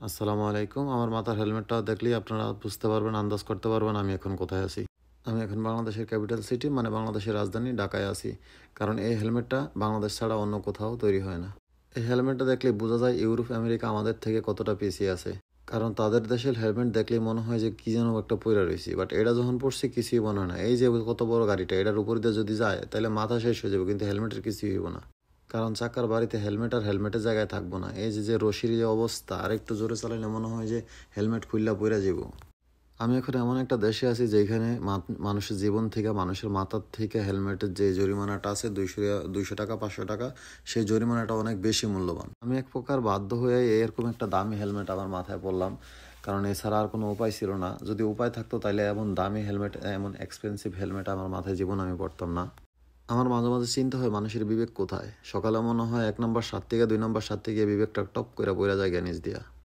আসসালামু আলাইকুম। আমার মাথার হেলমেটটা দেখলেই আপনারা বুঝতে পারবেন, আন্দাজ করতে পারবেন আমি এখন কোথায় আছি। আমি এখন বাংলাদেশের ক্যাপিটাল সিটি মানে বাংলাদেশের রাজধানী ঢাকায় আছি। কারণ এই হেলমেটটা বাংলাদেশ ছাড়া অন্য কোথাও তৈরি হয় না। এই হেলমেটটা দেখলে বোঝা যায় ইউরোপ, আমেরিকা আমাদের থেকে কতটা পিছিয়ে আছে। কারণ তাদের দেশের হেলমেট দেখলেই মনে হয় যে কি যেন একটা পইড়া রইছি। বাট এটা যখন পড়ছি কিছুই মনে হয় না। এই যে কত বড় গাড়িটা, এটার উপর দিয়ে যদি যায় তাহলে মাথা শেষ হয়ে যাবে, কিন্তু হেলমেটের কিছুই হইব না। কারণ চাকার বাড়িতে হেলমেট আর হেলমেটের জায়গায় থাকবো না। এই যে রশির যে অবস্থা, আর একটু জোরে চালাইলে মনে হয় যে হেলমেট খুললা পইরা যাব। আমি এখন এমন একটা দেশে আছি যেখানে মানুষের জীবন থেকে, মানুষের মাথার থেকে হেলমেটের যে জরিমানাটা আছে 200 টাকা 500 টাকা, সেই জরিমানাটা অনেক বেশি মূল্যবান। আমি এক প্রকার বাধ্য হয়ে এরকম একটা দামি হেলমেট আমার মাথায় পড়লাম, কারণ এছাড়া আর কোনো উপায় ছিল না। যদি উপায় থাকতো তাহলে এমন দামি হেলমেট, এমন এক্সপেন্সিভ হেলমেট আমার মাথায় জীবন আমি পড়তাম না। আমার মাঝে মাঝে চিন্তা হয় মানুষের বিবেক কোথায়। সকালে মনে হয় 1 নম্বর 7 থেকে 2 নম্বর 7 থেকে বিবেকটা টপ করে পড়া যায় নিচ দিয়া।